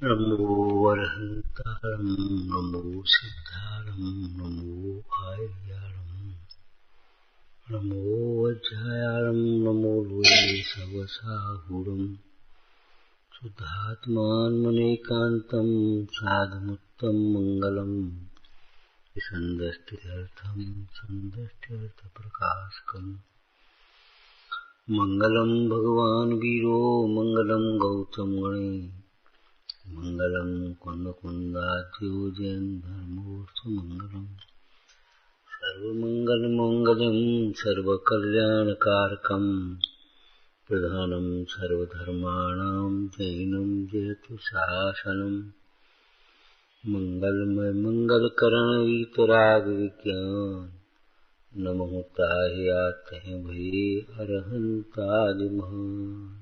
नमो वरहंतारं नमो सिद्धारं नमो आयर्यारं नमो वज्रायारं नमो लोये सवसाहुरं शुद्धात्मान्मनेकान्तं साधुमुत्तं मङ्गलं विसन्दस्तिरर्थं सन्दष्ट्यर्थप्रकाशकम् मङ्गलं भगवान् वीरो मङ्गलं गौतम गणे मङ्गलं कुन्दकुन्दाद्यो जैन धर्मोऽर्थमङ्गलम् सर्वमङ्गलमङ्गलं सर्वकल्याणकारकं प्रधानं सर्वधर्माणां जैनं जयतु शासनं मङ्गलमय मङ्गलकरण वीतराग विज्ञान नमः ताहि आते हैं भये अरहंतादि महान।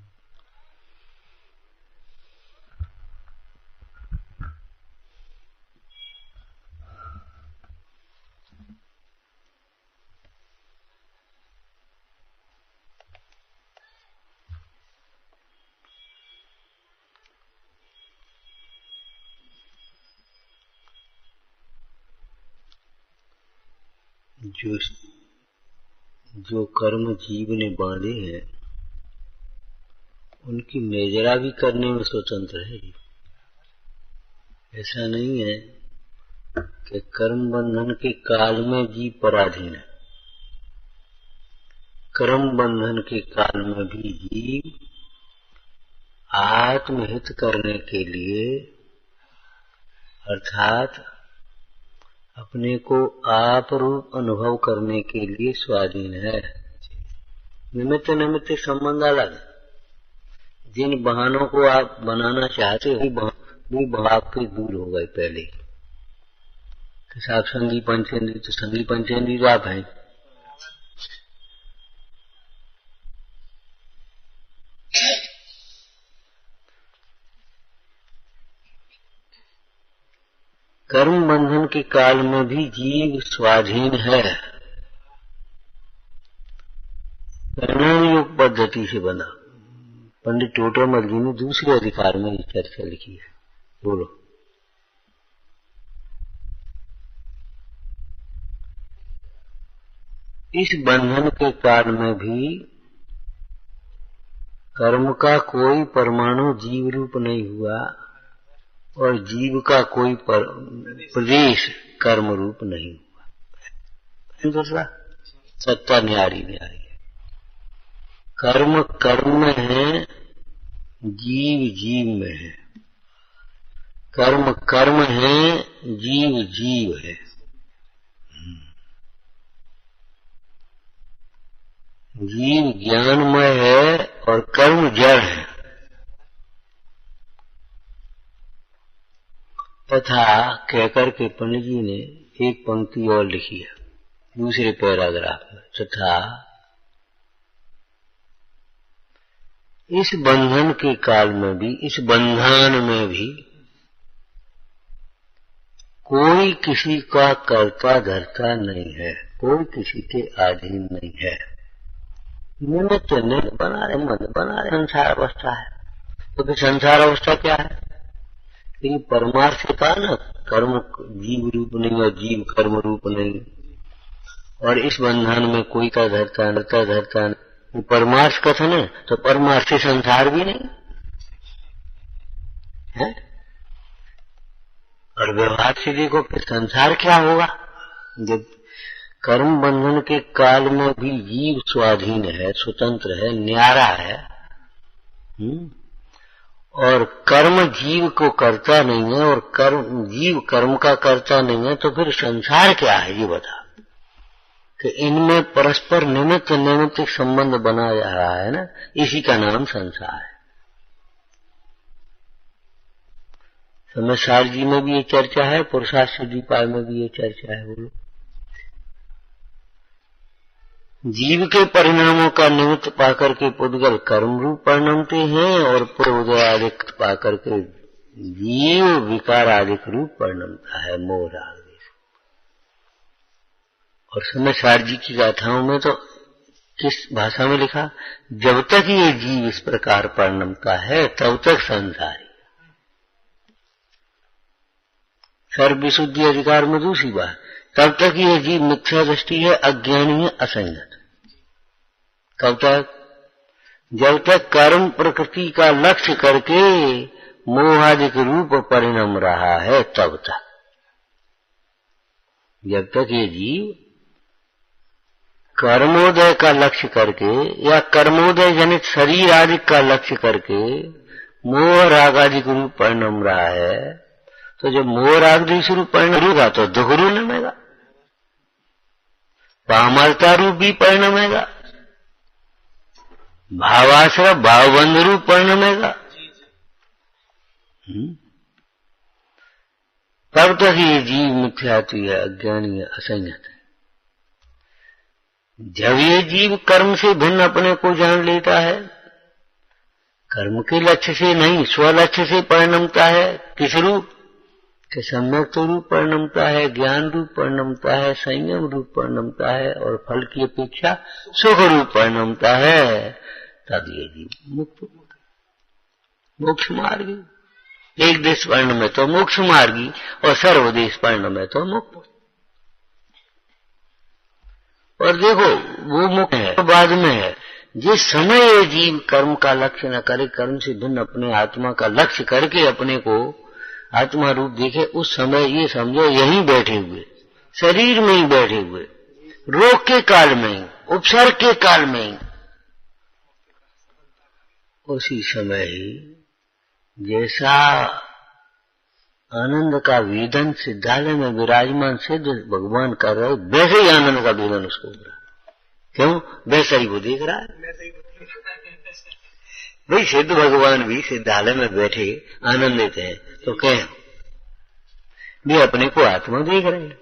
जो कर्म जीव ने बांधे हैं उनकी मेजरा भी करने में स्वतंत्र है। ऐसा नहीं है कि कर्म बंधन के काल में जीव पराधीन है। कर्म बंधन के काल में भी जीव आत्महित करने के लिए अर्थात अपने को आप रूप अनुभव करने के लिए स्वाधीन है। निमित्त निमित्त संबंध अलग है। जिन बहानों को आप बनाना चाहते हो वो भाव के दूर हो गए पहले कि साहब संगी पंचेंद्री तो संगी पंचेंद्री तो आप हैं। कर्म बंधन के काल में भी जीव स्वाधीन है। परिणाम योग पद्धति से बना। पंडित टोटरमल जी ने दूसरे अधिकार में ये चर्चा लिखी है। बोलो। इस बंधन के काल में भी कर्म का कोई परमाणु जीव रूप नहीं हुआ और जीव का कोई प्रदेश कर्म रूप नहीं हुआ। दूसरा सत्ता न्यारी न्यारी है। कर्म कर्म में है, जीव जीव में है। कर्म कर्म है, जीव जीव है। जीव ज्ञानमय है और कर्म जड़ है। तथा कहकर के पंडित जी ने एक पंक्ति और लिखी है दूसरे पैराग्राफ में। तथा इस बंधन के काल में भी, इस बंधन में भी कोई किसी का कर्ता धर्ता नहीं है, कोई किसी के अधीन नहीं है। निमित्त निमित्त बना रहे, मन बना रहे। संसार अवस्था है तो फिर संसार अवस्था क्या है? ये परमार्थ से कहा ना, कर्म जीव रूप नहीं और जीव कर्म रूप नहीं। और इस बंधन में कोई का धरता नहीं, वो परमार्थ कथन है। तो परमार्थ से संसार भी नहीं है। और व्यवहार से देखो फिर संसार क्या होगा? जब कर्म बंधन के काल में भी जीव स्वाधीन है, स्वतंत्र है, न्यारा है, और कर्म जीव को करता नहीं है और कर्म जीव कर्म का करता नहीं है, तो फिर संसार क्या है? ये बता कि इनमें परस्पर निमित्त निमित्त संबंध बना जा रहा है ना, इसी का नाम संसार है। समझसार जी में भी ये चर्चा है, पुरुषार्थ दीपाल में भी ये चर्चा है। बोलो। जीव के परिणामों का निमित्त पाकर के पुद्गल कर्म रूप परिणमते हैं और पूर्वोदय आदि पाकर के जीव विकार आदि रूप परिणमता है, मोह राग। और समझसार जी की गाथाओं में तो किस भाषा में लिखा? जब तक ये जीव इस प्रकार परिणमता है तब तक संसारी। सर्व विशुद्धि अधिकार में दूसरी बात, तब तक ये जीव मिथ्या दृष्टि है, अज्ञानी है, असंगत। कब तक? जब तक कर्म प्रकृति का लक्ष्य करके मोहादिक रूप परिणम रहा है, तब तक। जब तक ये जीव कर्मोदय का लक्ष्य करके या कर्मोदय जनित शरीर आदि का लक्ष्य करके मोह राग आदि रूप परिणम रहा है, तो जब मोह राग रूप परिणम होगा तो दुख रूप नमेगा, पामरता रूप भी परिणमेगा, भावाश्रय भावबंध रूप परिणमेगा। तब तक ये जीव मिथ्यात्व है, अज्ञानी है, असंयत है। जब ये जीव कर्म से भिन्न अपने को जान लेता है, कर्म के लक्ष्य से नहीं स्वलक्ष्य से परिणमता है, किस रूप के? सम्यक रूप परिणमता है, ज्ञान रूप परिणमता है, संयम रूप परिणमता है और फल की अपेक्षा सुख रूप परिणमता है, तब ये जीव मुक्त मोक्ष मार्गी। एक देश पर्ण में तो मोक्ष मार्गी और सर्वदेश पर्ण में तो मुक्त। और देखो वो मुक्त है तो बाद में है। जिस समय ये जीव कर्म का लक्ष्य न करे, कर्म से भिन्न अपने आत्मा का लक्ष्य करके अपने को आत्मा रूप देखे, उस समय ये समझो यहीं बैठे हुए, शरीर में ही बैठे हुए, रोग के काल में ही, उपसर्ग के काल में ही, उसी समय ही जैसा आनंद का वेदन सिद्धालय में विराजमान सिद्ध भगवान कर रहे, वैसे ही आनंद का वेदन उसको हो रहा। क्यों? वैसा ही वो देख रहा है। भाई सिद्ध भगवान भी सिद्धालय में बैठे आनंद लेते हैं, तो कहें भी अपने को आत्मा देख रहे हैं,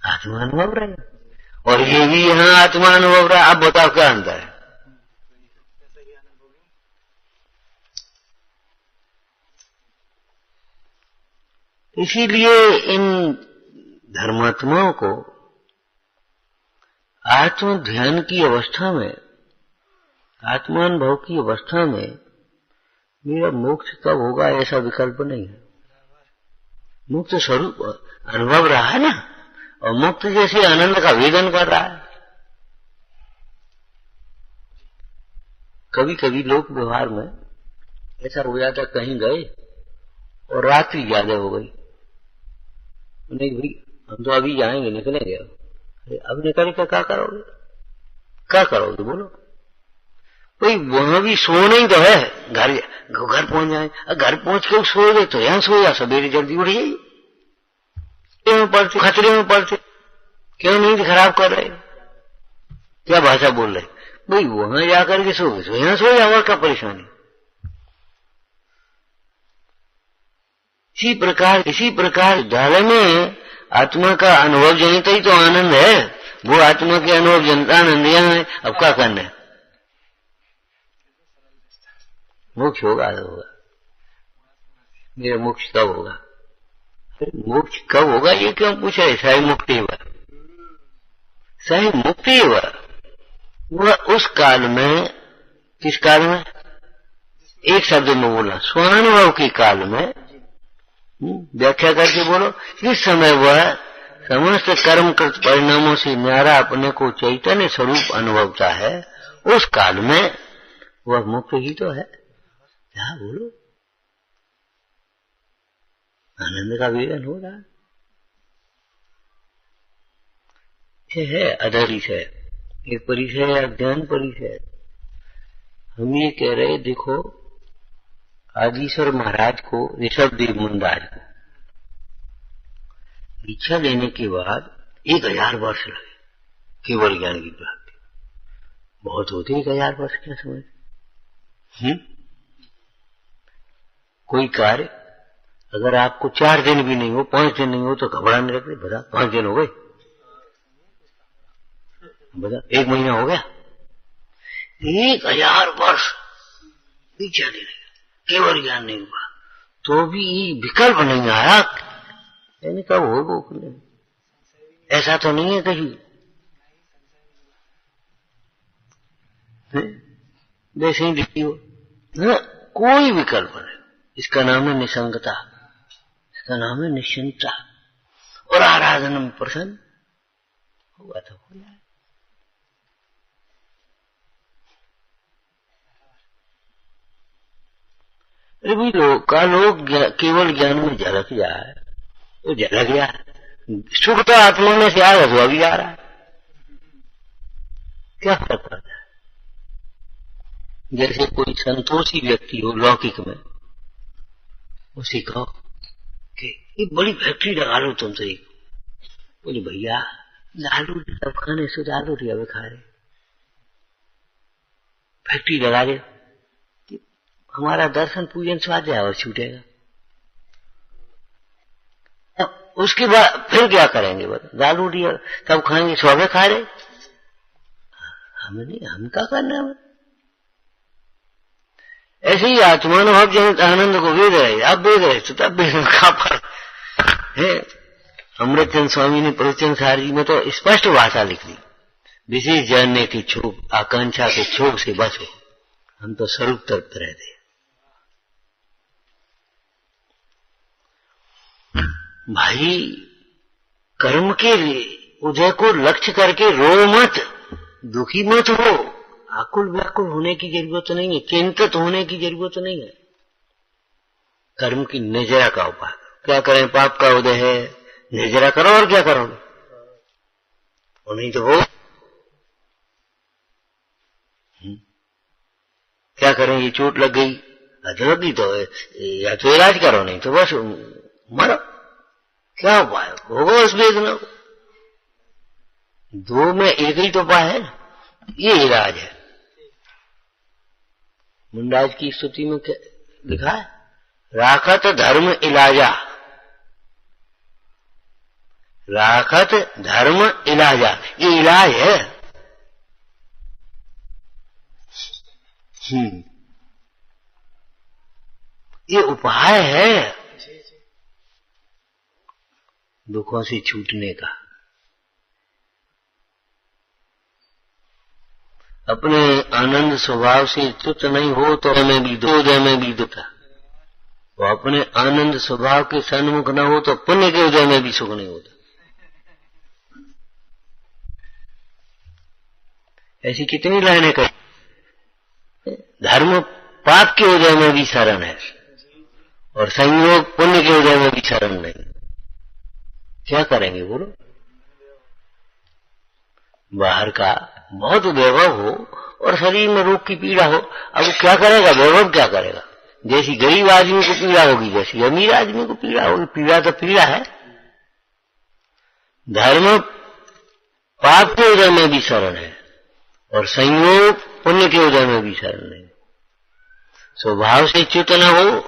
आत्मा अनुभव रहे हैं, और ये भी यहाँ आत्मा अनुभव रहा है। अब बताओ क्या अंतर है? इसीलिए इन धर्मात्माओं को आत्म ध्यान की अवस्था में, आत्मानुभव की अवस्था में मेरा मोक्ष कब होगा ऐसा विकल्प नहीं है। मुक्त स्वरूप अनुभव रहा है ना, और मुक्त जैसे आनंद का वेदन कर रहा है। कभी कभी लोक व्यवहार में ऐसा हो जाता, कहीं गए और रात्रि ज्यादा हो गई, नहीं भाई हम तो अभी जाएंगे, निकलेंगे। अरे अब निकल के क्या करोगे? क्या करोगे बोलो? भाई वहां भी सोना ही तो है, घर पहुंच जाए, घर पहुंच के सोओगे तो यहां सो जा, सवेरे जल्दी उठ जाइए। खतरे में पड़ते क्यों नींद खराब कर रहे? क्या भाषा बोल रहे? भाई वहां जाकर के सोओगे तो यहां सो जाओ, और क्या परेशानी? इसी प्रकार विद्यालय में आत्मा का अनुभव जनित ही तो आनंद है, वो आत्मा के अनुभव जनता आनंद यहाँ है। अब क्या करना है? मोक्ष होगा मेरा मोक्ष कब होगा? मोक्ष कब होगा ये क्यों पूछा है? सही मुक्ति हुआ, सही मुक्ति हुआ वह उस काल में, किस काल में? एक शब्द में बोला, स्वानुभव के काल में। व्याख्या करके बोलो। इस समय वह समस्त कर्मकृत परिणामों से न्यारा अपने को चैतन्य स्वरूप अनुभवता है, उस काल में वह मुक्त ही तो है। क्या बोलो? आनंद का वेदन हो रहा है। अधरिषय एक परिचय, अज्ञान परिचय। हम ये कह रहे, देखो आदिश्वर महाराज को, ऋषभ देव महाराज को दीक्षा लेने के बाद 1000 वर्ष लगे केवल ज्ञान की प्राप्ति। बहुत होते 1000 वर्ष, क्या समझ? कोई कार्य अगर आपको 4 दिन भी नहीं हो, 5 दिन नहीं हो, तो घबराने लगते। बता 5 दिन हो गए, बता 1 महीना हो गया, 1000 वर्ष दीक्षा लेने केवल ज्ञान नहीं हुआ, तो भी विकल्प नहीं आया। यानी कब हो वो? ऐसा तो नहीं है कहीं वैसे ही दिखती हो, कोई विकल्प नहीं। इसका नाम है निसंगता। इसका नाम है निश्चिंतता। और आराधना में प्रसन्न हुआ तो हो जाए। अभी लोग केवल ज्ञान में झलक जाए तो झलक गया, सुख तो आत्मा में से आया तो अभी आ रहा है, क्या फर्क पड़ता है। जैसे कोई संतोषी व्यक्ति हो लौकिक में, उसे कहो कि ये बड़ी फैक्ट्री लगा लो तुमसे, बोले भैया लालू सब खाने से लालू अब खा रहे, फैक्ट्री लगा दे, हमारा दर्शन पूजन स्वाध्याय और छूटेगा। उसके बाद फिर क्या करेंगे, बता लालू सब खाएंगे, सौवे खा रहे, हम क्या करना है। ऐसे ही आत्मानुभव जनित आनंद को वेद रहे, अब वेद रहे तो तब वेद का फर्क है। अमृतचंद स्वामी ने प्रवचन सार जी में तो स्पष्ट भाषा लिख दी, विशेष जानने की क्षोभ आकांक्षा के क्षोभ से बचो, हम तो स्वरूप तत्व रहते। भाई कर्म के उदय को लक्ष्य करके रो मत, दुखी मत हो, आकुल व्याकुल होने की जरूरत नहीं है, चिंतित होने की जरूरत नहीं है। कर्म की निर्जरा का उपाय, क्या करें, पाप का उदय है, निर्जरा करो और क्या करोगे, और नहीं तो हो क्या करें, ये चोट लग गई, लगी तो या तो इलाज करो, नहीं तो बस मरो, क्या उपाय होगा उस वेदना को। दो में एक ही तो उपाय है, ये इलाज है। मुंडाज की स्तुति में क्या लिखा है, राखत धर्म इलाजा, राखत धर्म इलाजा, ये इलाज है। ये उपाय है दुखों से छूटने का। अपने आनंद स्वभाव से च्युत नहीं हो तो हमें भी उदय में भी दुख, तो अपने आनंद स्वभाव के सन्मुख न हो तो पुण्य के उदय में भी सुख नहीं होता। ऐसी कितनी लाइनें कही। धर्म पाप के उदय में भी शरण है और संयोग पुण्य के उदय में भी शरण नहीं। क्या करेंगे बोलो, बाहर का बहुत वैभव हो और शरीर में रोग की पीड़ा हो, अब क्या करेगा, वैभव क्या करेगा। जैसी गरीब आदमी को पीड़ा होगी वैसी अमीर आदमी को पीड़ा होगी, पीड़ा तो पीड़ा है। धर्म पाप के उदय में भी शरण है और संयोग पुण्य के उदय में भी शरण नहीं। स्वभाव से च्युत न हो,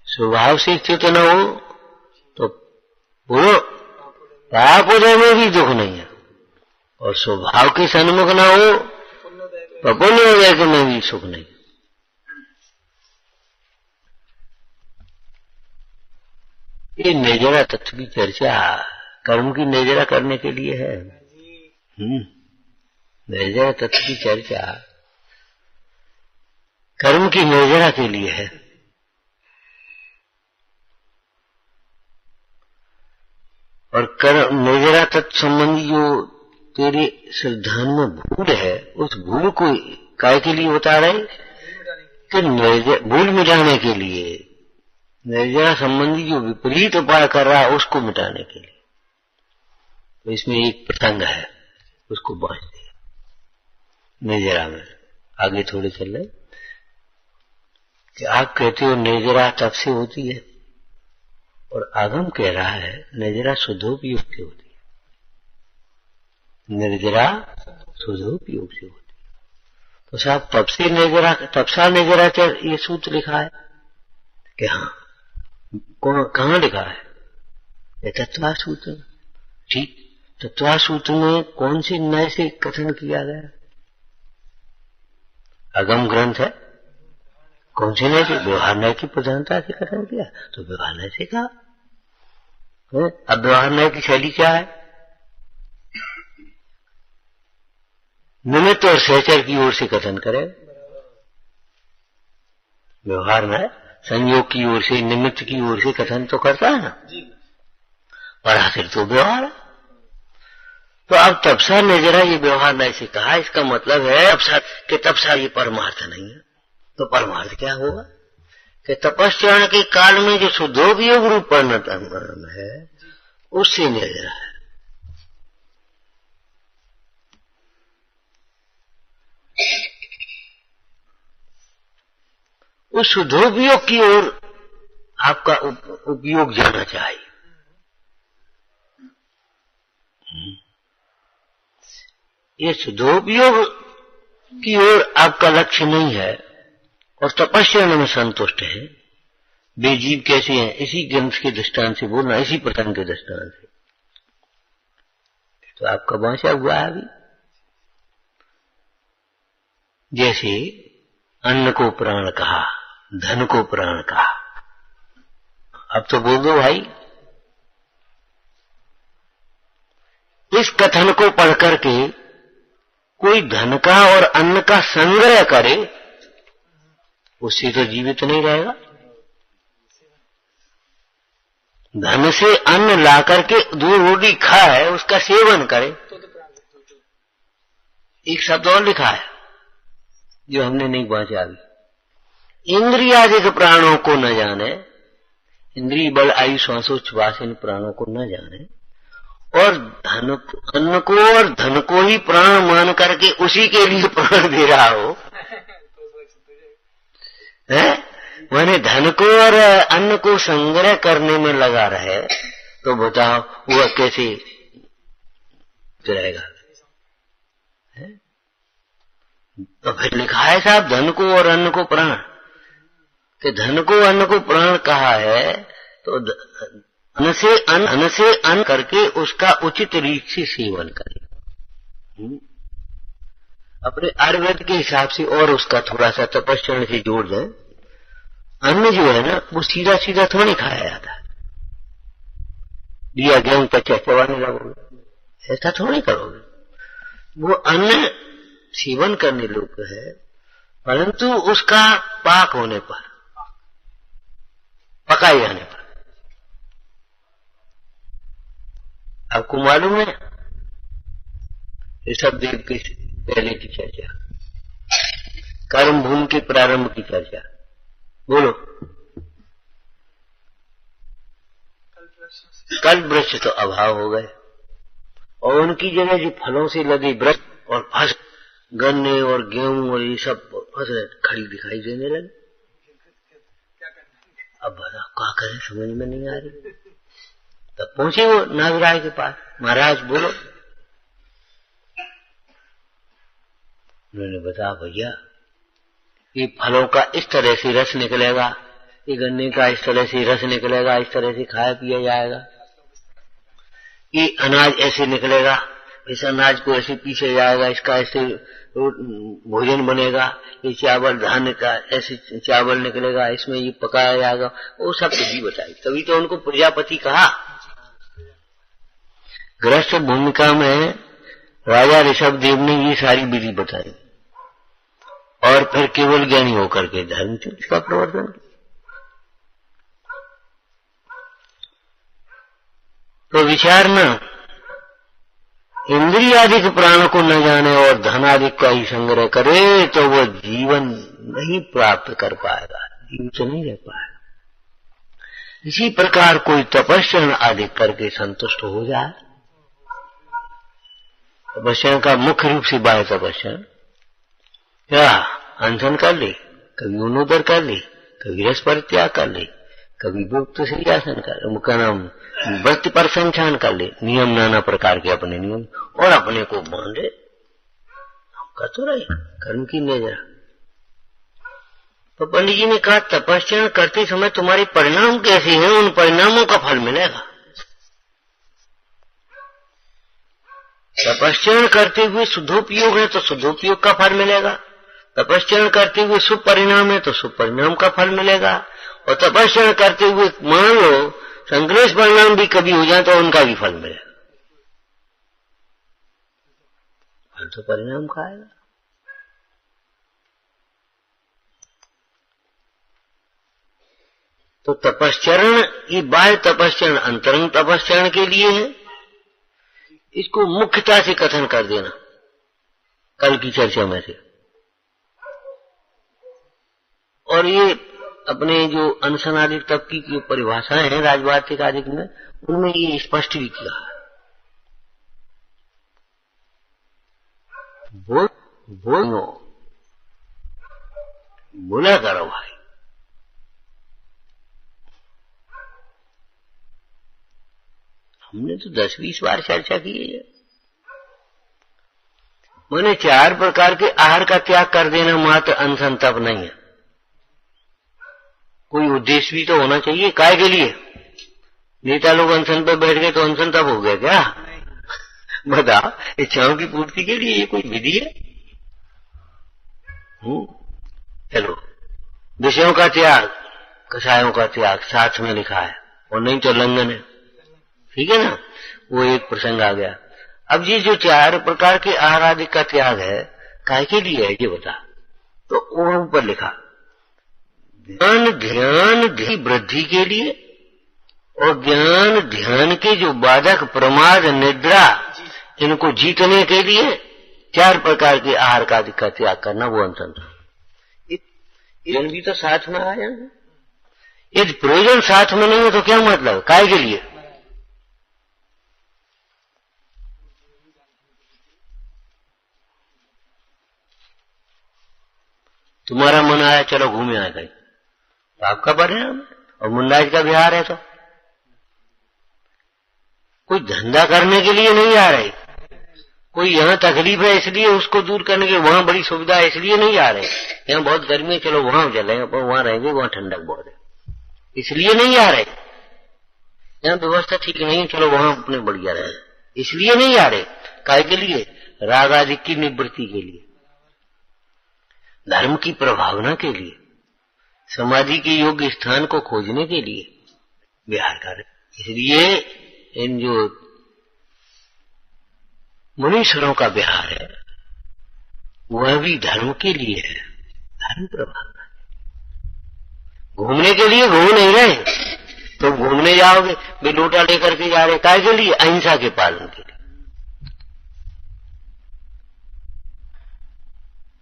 स्वभाव से च्युत न हो तो बोलो पाप उदय में भी दुख नहीं है, और स्वभाव के सन्मुख न हो तो पुण्य उदय में भी सुख नहीं। ये निर्जरा तत्व की चर्चा कर्म की निर्जरा करने के लिए है। निर्जरा तत्व की चर्चा कर्म की निर्जरा के लिए है। और कर्म निर्जरा तत्व संबंधी जो तेरे श्रद्धान में भूल है, उस भूल को काय के लिए बता रहे कि भूल मिटाने के लिए, निर्जरा संबंधी जो विपरीत उपाय कर रहा है उसको मिटाने के लिए। तो इसमें एक प्रसंग है, उसको बांट दिया निर्जरा में। आगे थोड़े चल रहे कि आप कहते हो निर्जरा तब से होती है, और आगम कह रहा है निर्जरा शुद्धोपयोग से होती है। निर्जरा शुद्धोपयोग से होती है। तो साहब तब से निर्जरा, तब सा निर्जरा ये सूत्र लिखा है कि हाँ, कहाँ लिखा है, ये तत्वा सूत्र। ठीक, तत्वा सूत्र में कौन से न्याय से कथन किया गया, अगम ग्रंथ है, कौन से न्याय से, व्यवहार न्याय की प्रधानता से कथन किया, तो व्यवहार न्याय से कहा। अब व्यवहार न्याय की शैली क्या है, निमित्त और सहचर की ओर से कथन करे। व्यवहार न्याय संयोग की ओर से, निमित्त की ओर से कथन तो करता है ना, पर आखिर तो व्यवहार है। तो अब तपसा ने जरा ये व्यवहार नहीं से कहा, इसका मतलब है तपसा ये परमार्थ नहीं है। तो परमार्थ क्या होगा कि तपस्या के काल में जो शुद्धोपयोग रूप परिणतम है उससे निर्जरा है। उस शुद्धोपयोग की ओर आपका उपयोग जाना चाहिए। ये शुद्धोपयोग की ओर आपका लक्ष्य नहीं है और तपस्या में संतुष्ट है। बेजीव कैसे हैं, इसी ग्रंथ के दृष्टांत से बोलना, इसी प्रसंग के दृष्टांत से। तो आपका बांचा हुआ है अभी। जैसे अन्न को प्राण कहा, धन को प्राण कहा। अब तो बोल दो भाई, इस कथन को पढ़ करके कोई धन का और अन्न का संग्रह करे, उससे तो जीवित नहीं रहेगा। धन से अन्न ला करके 2 रोटी खाए, उसका सेवन करे। एक शब्द और लिखा है जो हमने नहीं पहुंचा अभी। इंद्रियादिक प्राणों को न जाने, इंद्रिय बल आयु श्वासोच्छ्वास इन प्राणों को न जाने, और अन्न को और धन को ही प्राण मान करके उसी के लिए प्राण दे रहा हो, माने धन को और अन्न को संग्रह करने में लगा रहे, तो बताओ वह कैसे रहेगा। तो फिर लिखा है साहब धन को और अन्न को प्राण, कि धन को अन्न को प्राण कहा है, तो अन्न से अन्न करके उसका उचित रीत से सेवन करें। अपने आयुर्वेद के हिसाब से और उसका थोड़ा सा तपस्या से जोड़ जाए। अन्न जो है ना वो सीधा सीधा थोड़ी खाया जाता है। दिया गेहूं कच्चा चबाने लगोगे, ऐसा थोड़ी करोगे। वो अन्न सेवन करने लोग है, परंतु उसका पाक होने पर, पकाए जाने पर। आपको मालूम है ऋषभ देव की पहले की चर्चा, कर्म भूमि के प्रारंभ की चर्चा, बोलो। कल वृक्ष तो अभाव हो गए और उनकी जगह जो फलों से लगे वृक्ष और फसल, गन्ने और गेहूं और ये सब फसलें खड़ी दिखाई देने लगी। अब बताओ क्या करें, समझ में नहीं आ रही। तब पहुंचे वो नागराज के पास, महाराज बोलो। उन्होंने बताया भैया ये फलों का इस तरह से रस निकलेगा, ये गन्ने का इस तरह से रस निकलेगा, इस तरह से खाया पिया जाएगा, ये अनाज ऐसे निकलेगा, इस अनाज को ऐसे पीछे जाएगा, इसका ऐसे भोजन बनेगा, ये चावल धान का ऐसे चावल निकलेगा, इसमें ये पकाया जाएगा, वो सब विधि बताई। तभी तो उनको प्रजापति कहा। गृहस्थ भूमिका में राजा ऋषभ देव ने ये सारी विधि बताई और फिर केवल ज्ञानी होकर के धर्म का प्रवर्तन किया। तो विचारना, इंद्रियादिक प्राण को न जाने और धनादिक का ही संग्रह करे तो वह जीवन नहीं प्राप्त कर पाएगा, जीवित नहीं रह पाएगा। इसी प्रकार कोई तपस्या आदि करके संतुष्ट हो जाए। तपस्या का मुख्य रूप से बाह्य तपस्या, क्या अनशन कर ले, कभी उन्नोदर कर ले, कभी रस परित्याग कर ले, कभी गुप्त सिंहासन कर, उनका नाम व्रत पर संचान कर ले, नियम नाना प्रकार के अपने नियम, और अपने को बांधे कर तो रहे कर्म की नजर। तो पंडित जी ने कहा तपस्या करते समय तुम्हारे परिणाम कैसे हैं, उन परिणामों का फल मिलेगा। तपस्या करते हुए शुद्धोपयोग है तो शुद्धोपयोग का फल मिलेगा, तपस्या करते हुए शुभ परिणाम है तो शुभ परिणाम का फल मिलेगा, और तपस्या करते हुए मान लो संक्लेश परिणाम भी कभी हो जाए तो उनका भी फल मिलेगा। फल तो परिणाम का आएगा। तो तपश्चरण, ये बाह्य तपश्चरण अंतरंग तपश्चरण के लिए है। इसको मुख्यता से कथन कर देना कल की चर्चा में से। और ये अपने जो अनशनादिक तप की जो परिभाषाएं हैं राजवाचिक आदि में, उनमें ये स्पष्ट भी किया है। बोला करो भाई। हमने तो 10-20 बार चर्चा की है। मैंने 4 प्रकार के आहार का त्याग कर देना मात्र अनशन तप नहीं है। कोई उद्देश्य भी तो होना चाहिए। काय के लिए? नेता लोग अनशन पर बैठ गए तो अनशन तप हो गया क्या? बता, इच्छाओं की पूर्ति के लिए ये कोई विधि है? चलो, विषयों का त्याग, कषायों का त्याग साथ में लिखा है, और नहीं तो लंघन है। ठीक है ना? वो एक प्रसंग आ गया। अब ये जो 4 प्रकार के आहार आदि का त्याग है, काय के लिए है ये बता। तो वो ऊपर लिखा, ज्ञान ध्यान की वृद्धि के लिए, और ज्ञान ध्यान के जो बाधक प्रमाद निद्रा, इनको जीतने के लिए 4 प्रकार के आहार का त्याग करना, वो अनशन था। ये भी तो साथ में आया। यदि प्रयोजन साथ में नहीं है तो क्या मतलब? काय के लिए? तुम्हारा मन आया चलो घूमे आ गए, तो आपका परिणाम है। और मुन्नाज का बिहार है तो कोई धंधा करने के लिए नहीं आ रहे, कोई यहाँ तकलीफ है इसलिए उसको दूर करने के, वहां बड़ी सुविधा है इसलिए नहीं आ रहे। यहाँ बहुत गर्मी है चलो वहां चलेंगे, वहां रहेंगे, वहां ठंडक बहुत है इसलिए नहीं आ रहे। यहाँ व्यवस्था ठीक नहीं है चलो वहां अपने बढ़िया रहे, इसलिए नहीं आ रहे। काय के लिए? राग आदि की निवृत्ति के लिए, धर्म की प्रभावना के लिए, समाधि के योग्य स्थान को खोजने के लिए विहार कर। इसलिए इन जो मुनीश्वरों का विहार है वह भी धर्म के लिए है, धर्म प्रभावना। घूमने के लिए घूम नहीं रहे, तो घूमने जाओगे वे लोटा लेकर के जा रहे, काय के लिए? अहिंसा के पालन के लिए।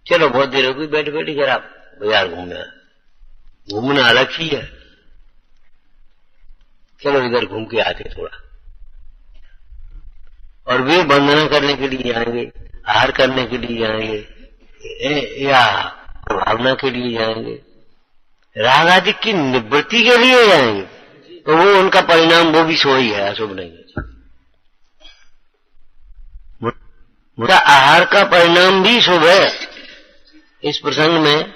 चलो बहुत देर हो गई बैठ बैठी, जरा बाजार घूमना अलग ही है। चलो इधर घूम के आते थोड़ा। और वे वंदना करने के लिए जाएंगे, आहार करने के लिए जाएंगे, या भावना के लिए जाएंगे, राग आदि की निवृत्ति के लिए जाएंगे, तो वो उनका परिणाम वो भी सो ही है, अशुभ नहीं है। मुझा आहार का परिणाम भी शुभ है। इस प्रसंग में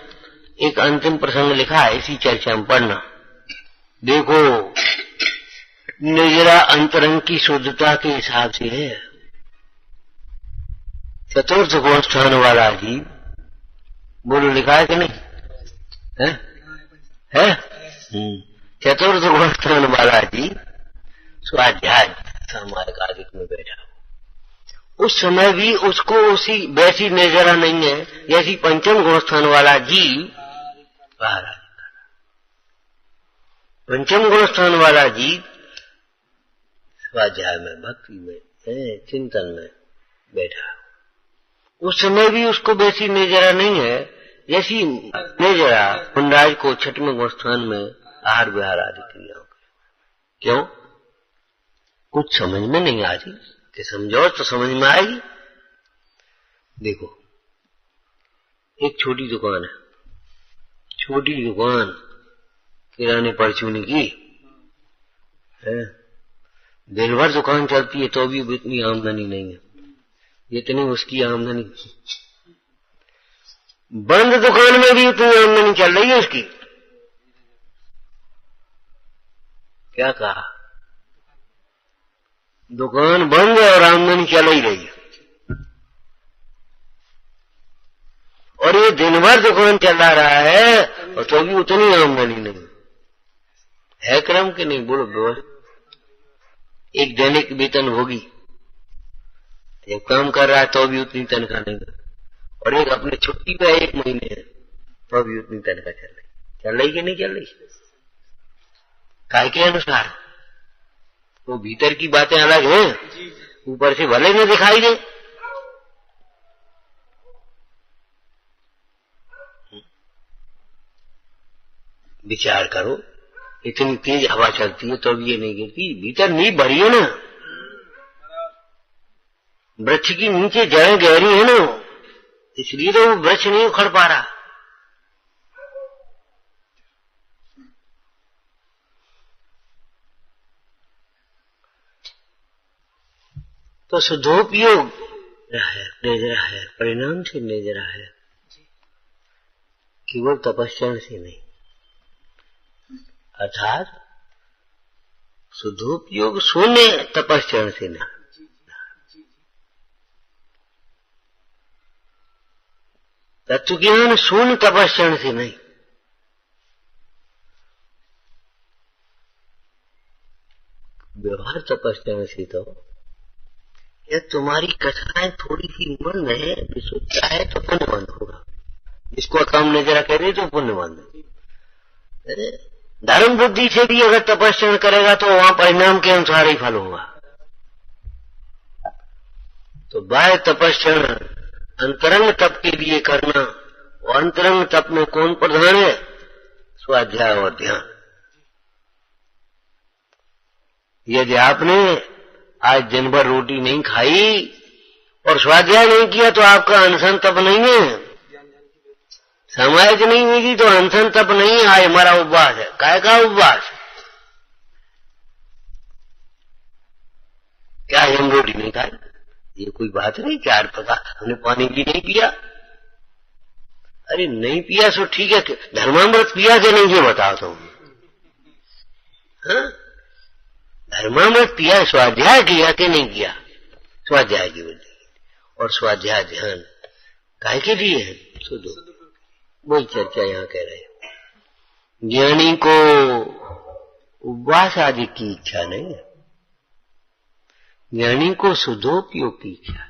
एक अंतिम प्रसंग लिखा है, इसी चर्चा में पढ़ना। देखो, निजरा अंतरंग की शुद्धता के हिसाब से है। चतुर्थ गुण स्थान वाला जी, बोलो लिखा है कि नहीं? है? चतुर्थ गुण स्थान वाला जी स्वाध्याय सामायिक आदि में बैठा, उस समय भी उसको उसी वैसी नजरा नहीं है जैसी पंचम गुण स्थान वाला जी बाहर। पंचम गुण स्थान वाला जी स्वाध्याय में, भक्ति में, चिंतन में बैठा, उस समय भी उसको वैसी नजरा नहीं है जैसी नजरा मुंडाज को छठवें गुण स्थान में आहार विहार आदि क्रियाओं। क्यों? कुछ समझ में नहीं आ रही कि समझो तो समझ में आएगी। देखो, एक छोटी दुकान है, छोटी दुकान किराने परचूनी की है, दिन भर दुकान चलती है तो भी इतनी आमदनी नहीं है जितनी उसकी आमदनी। बंद दुकान में भी इतनी आमदनी चल रही है उसकी। क्या कहा? दुकान बंद है और आमदनी चल ही रही है। और ये दिन भर दुकान चला रहा है और तो भी उतनी आमदनी नहीं है। क्रम के नहीं? बोलो, एक दैनिक वेतन होगी, एक काम कर रहा है तो भी उतनी तनख्वाह नहीं है, और एक अपने छुट्टी पे 1 महीने है तो भी उतनी तनख्वाह चल रही कि नहीं चल रही? काय के अनुसार? वो भीतर की बातें अलग हैं, ऊपर से भले न दिखाई दे। विचार करो, इतनी तेज हवा चलती है तो भी ये नहीं गिरती, भीतर नींव भरी है ना, वृक्ष की नीचे जड़ें गहरी है ना, इसलिए तो वो वृक्ष नहीं उखड़ पा रहा। तो शुद्धोपयोग नेजरा है, परिणाम से नेजरा है, केवल तपस्या से नहीं। अर्थात शुद्धोपयोग शून्य तपस्या से नहीं। तत्व ज्ञान शून्य तपस्या से नहीं। व्यवहार तपस्या से तो यह तुम्हारी कथाएं थोड़ी सी मन है, विशुद्धता है तो पुण्यवंत होगा। इसको काम नजरा कह रहे तो पुण्यवंत। धर्म बुद्धि से भी अगर तपस्या करेगा तो वहां परिणाम के अनुसार ही फल होगा। तो बाह्य तपस्या अंतरंग तप के लिए करना, और अंतरंग तप में कौन प्रधान है? स्वाध्याय और ध्यान। यदि आपने आज दिन भर रोटी नहीं खाई और स्वाध्याय नहीं किया तो आपका अनशन तप नहीं है। समाज नहीं मिली तो अनशन तप नहीं है, आज हमारा उपवास है। काय का उपवास? क्या हम रोटी नहीं खाई? ये कोई बात नहीं। क्या पता हमने पानी भी नहीं पिया? अरे नहीं पिया सो ठीक है, धर्मामृत पिया कि नहीं ये बताओ तुम। हाँ? धर्मामृत पिया, स्वाध्याय किया कि नहीं किया? स्वाध्याय की वृद्धि और स्वाध्याय ध्यान काय के लिए है? सुधो वही चर्चा यहाँ कह रहे हैं। ज्ञानी को उपवास आदि की इच्छा नहीं है, ज्ञानी को शुद्धोपयोग की इच्छा।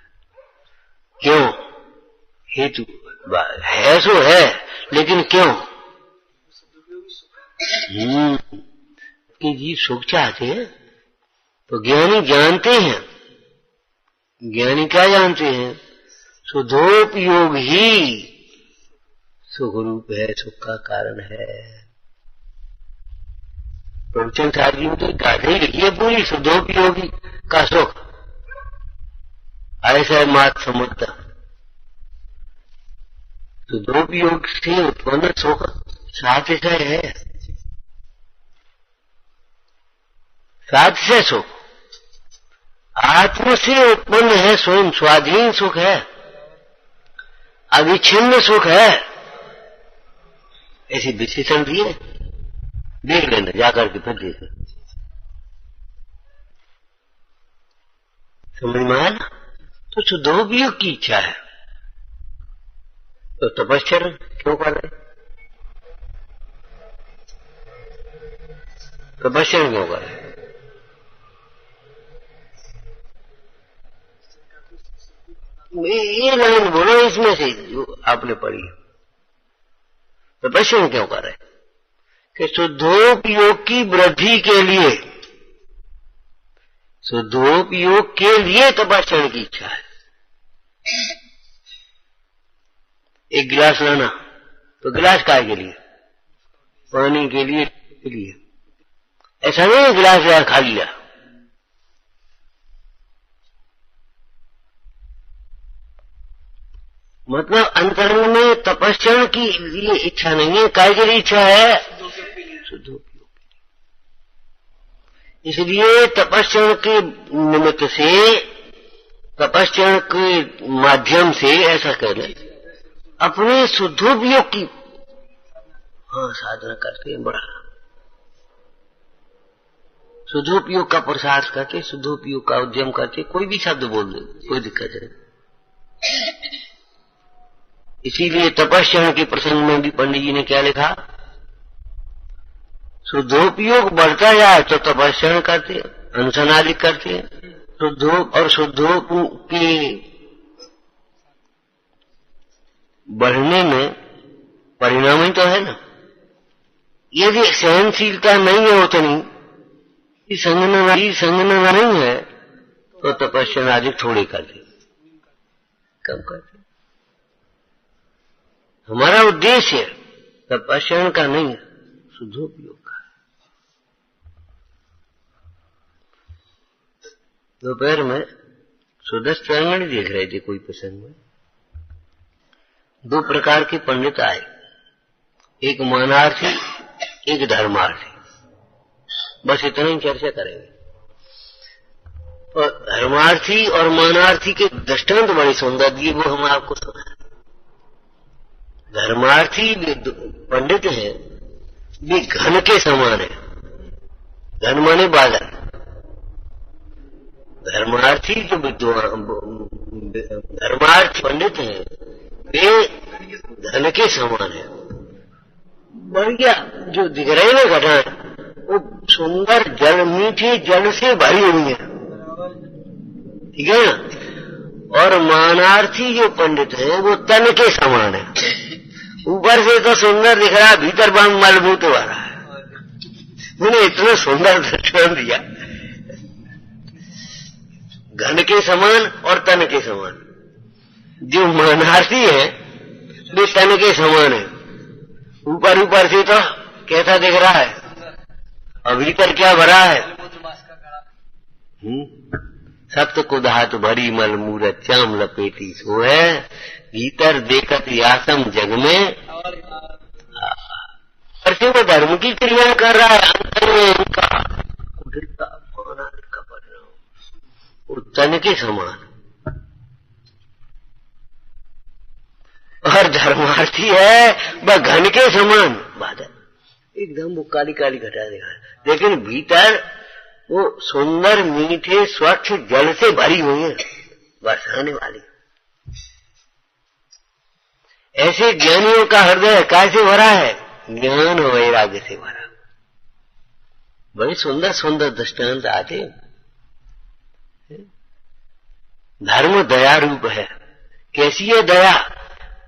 क्यों? हेतु है सो है, लेकिन क्यों? कि जीव सुख चाहते हैं तो ज्ञानी जानते हैं। ज्ञानी क्या जानते हैं? शुद्धोपयोग ही सुख रूप है, सुख का कारण है। प्रवचन शादी में तो गाधे लिखिए पूरी, शुद्धोपयोगी का सुख ऐसा है मात समुद्र। शुद्धोपयोग से उत्पन्न सुख सातिशय है, सातिशय सुख आत्म से उत्पन्न है, स्वयं स्वाधीन सुख है, अविच्छिन्न सुख है। ऐसी विशेषण दिए, देख लेना जाकर के, फिर देख समझ में आया ना। तो शुद्धोपयोग की इच्छा है तो तपस्या क्यों कर रहे? तपस्या क्यों कर रहे? ये लाइन बोलो इसमें से जो आपने पढ़ी, तपस्या क्यों कर रहे? कि शुद्धोपयोग की वृद्धि के लिए, शुद्धोपयोग के लिए तपस्या की इच्छा है। एक गिलास लाना तो गिलास काय के लिए? पानी के लिए। ऐसा नहीं गिलास लिया खा लिया। मतलब अंतरंग में तपस्या की लिए इच्छा नहीं है, काय के लिए इच्छा है? शुद्धोपयोग। इसलिए तपस्या के निमित्त से, तपस्या के माध्यम से ऐसा कह लें, अपने शुद्धोपयोग की साधना करते हैं। बड़ा शुद्धोपयोग का प्रसार करके, शुद्धोपयोग का उद्यम करके कोई भी शब्द बोल दे, कोई दिक्कत नहीं। इसीलिए तपस्या के प्रसंग में भी पंडित जी ने क्या लिखा? शुद्धोपयोग बढ़ता जाए तो तपस्या करते, अनशन आदि करते। शुद्धोप के बढ़ने में परिणाम ही तो है ना। यदि सहनशीलता नहीं है उतनी संग नहीं है तो तपस्या आदि थोड़ी कर दी, कम कर दी। हमारा उद्देश्य तपस्या का नहीं, शुद्धोपयोग का। दोपहर में सुदर्श प्रांगण देख रहे थे कोई प्रसंग में, दो प्रकार के पंडित आए, एक मानार्थी एक धर्मार्थी। बस इतना ही चर्चा करेंगे। और धर्मार्थी और मानार्थी के दृष्टांत बड़े सुंदर दिए, वो हम आपको सुना। धर्मार्थी पंडित है, वे घन के समान है। घन माने बादल। धर्मार्थी जो विद्वान धर्मार्थी पंडित है, वे धन के समान है। बढ़िया जो दिख रहे ना घटाएं, वो सुंदर जल, मीठे जल से भरी हुई है, ठीक है ना। और मानार्थी जो पंडित है वो तन के समान है। ऊपर से तो सुंदर दिख रहा है, भीतर बांग मलबूत वाला है। मैंने इतना सुंदर दृष्टांत दिया, घन के समान और तन के समान। जो मानार्थी है वे तन के समान है, ऊपर ऊपर से तो कैसा दिख रहा है, और भीतर क्या भरा है। सप्त कुधात भरी मल मूरत चाम लपेटी सो है, भीतर देखत यासम जग में। पर से वो धर्म की क्रिया कर रहा है, अंतर में उनका वो तन के समान। और धर्मार्थी है वह घन के समान बादल, एकदम वो काली काली घटा दिखा, लेकिन भीतर वो सुंदर मीठे स्वच्छ जल से भरी हुई है, बरसाने वाली। ऐसे ज्ञानियों का हृदय कैसे भरा है, ज्ञान और वैराग्य से भरा। बड़े सुंदर सुंदर दृष्टांत आते। धर्म दया रूप है। कैसी है दया,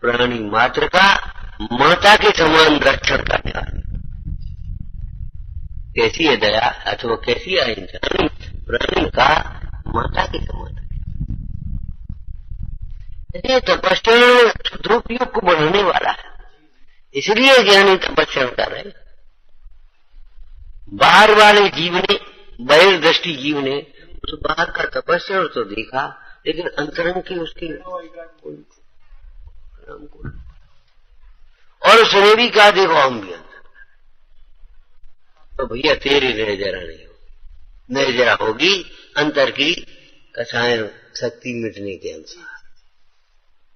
प्राणी मात्र का माता के समान रक्षण करने वाली। कैसी है दया, अथवा कैसी है इंसान, प्राणी का माता के समान। तपस्या सदुपयोग को बढ़ाने वाला है, इसलिए ज्ञानी तपस्या कर रहे। बाहर वाले जीव ने, बहिर्दृष्टि जीव ने उस बाहर का तपस्या तो देखा, लेकिन अंतरंग की उसकी और उसने भी कहा देखो हम भी अंतर। तो भैया तेरी नजरा नहीं हो, नजरा होगी अंतर की कसाय शक्ति मिटने के अनुसार,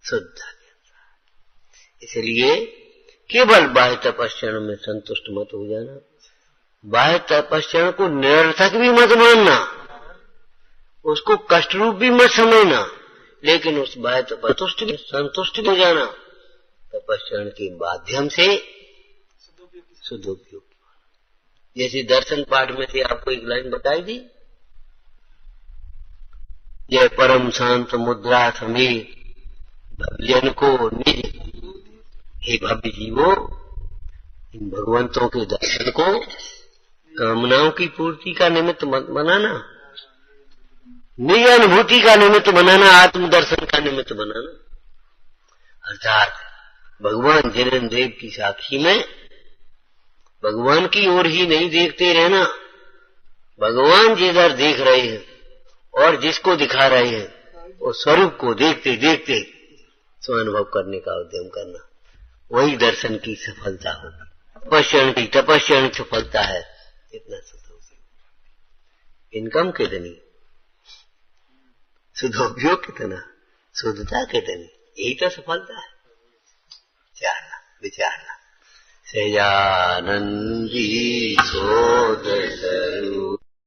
शुद्धता के अनुसार। इसलिए केवल बाह्य तपस्या में संतुष्ट मत हो जाना, बाह्य तपस्या को निरर्थक भी मत मानना, उसको कष्ट रूप भी मत समझना, लेकिन उस बाह्य तपस्या संतुष्ट हो जाना। तपस्या के माध्यम से सदुपयोग। जैसे दर्शन पाठ में से आपको एक लाइन बताई दी, यह परम शांत मुद्रा समेत भवजन को निज। हे भव्य जीवो, इन भगवंतों के दर्शन को कामनाओं की पूर्ति का निमित्त मत बनाना, निज अनुभूति का निमित्त बनाना, आत्मदर्शन का निमित्त बनाना। अर्थात भगवान जगन देव की साक्षी में भगवान की ओर ही नहीं देखते रहना, भगवान जिधर देख रहे हैं और जिसको दिखा रहे हैं उस स्वरूप को देखते देखते स्वानुभव करने का उद्यम करना, वही दर्शन की सफलता होगी। तपस्या की सफलता है। इतना इनकम कितनी, शुद्धोपयोग कितना, शुद्धता कितनी, यही तो सफलता है। विचारना सहजानंदी सोद स्वरूप।